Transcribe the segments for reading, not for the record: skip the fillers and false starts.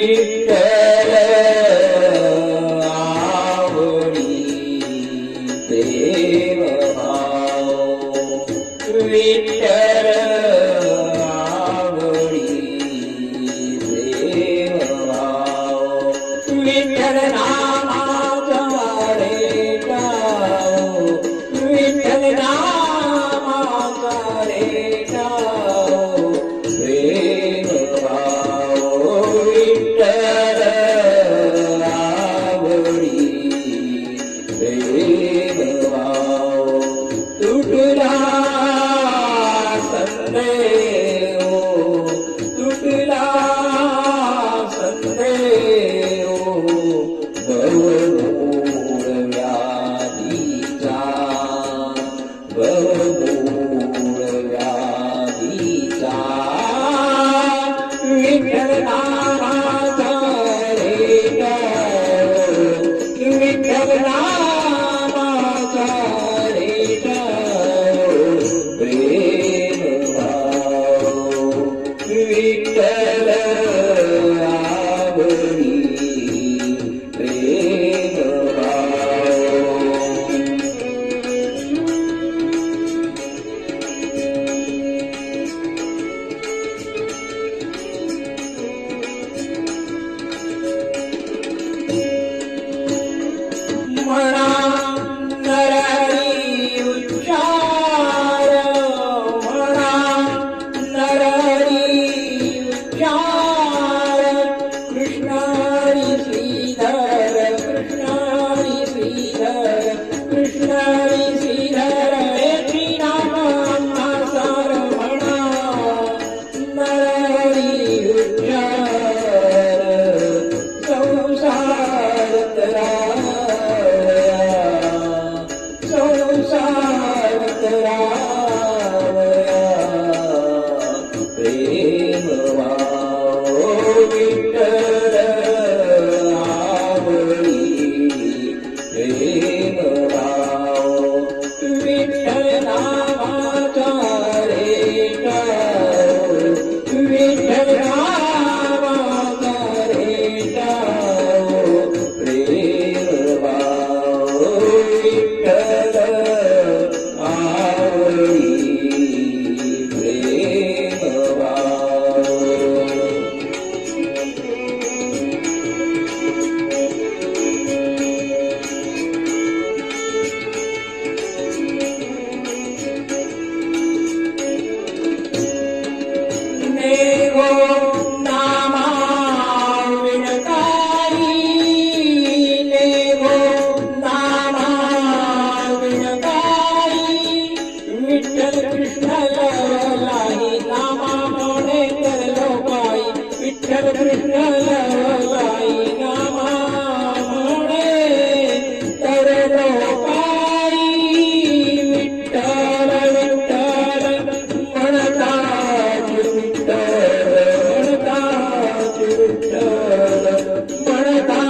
विठ्ठल आवडी प्रेम भाव विठ्ठल आवडी प्रेम भाव विठ्ठल नामाचा रे गाव विठ्ठल नामाचा रे गाव प्रेम भाव विठ्ठल आवडी प्रेम भाव तुटला संदेह तुटला संदेह बहुमूळ व्याधीचा बहुमूळ व्याधीचा विठ्ठल नामाचा रे गाव विठ्ठल नामाचा रे गाव प्रेम भाव विठ्ठल आवडी प्रेम भाव म्हणा नरहरी उच्चार म्हणा नरहरी उच्चार कृष्ण हरी श्रीधर कृष्ण हरी श्रीधर कृष्ण हरी श्रीधर एकी नाम सार म्हणा नरहरी उच्चार संसार तरावया संसार तरावया प्रेम भाव विठ्ठल आवडी प्रेम भाव विठ्ठल नामाचा रे गाव विठ्ठल नामाचा रे गाव प्रेम भाव विठ्ठल आवडी प्रेम भाव नेगो नामा विणकारी नेगो नामा विणकारी विठ्ठल कृष्ण लवलाई नामा मोने करलो पाई विठ्ठल कृष्ण लवलाई नामा मोने करलो पाई विठ्ठल विठ्ठल म्हणतात विठ्ठल म्हणतात विठ्ठल म्हणतात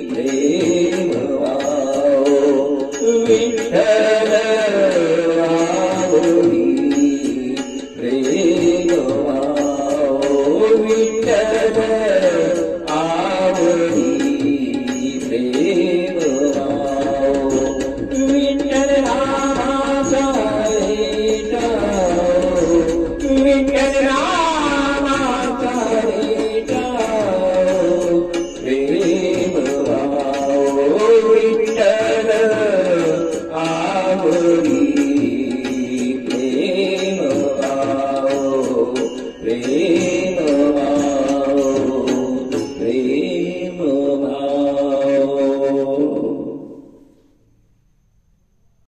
प्रेम भाव विठ्ठल आवडी प्रेम भाव विठ्ठल आवडी प्रेम भाव विठ्ठल नामाचा रे गाव विठ्ठल नामाचा रे गाव प्रेम भाव विठ्ठल आवडी प्रेम भाव प्रेम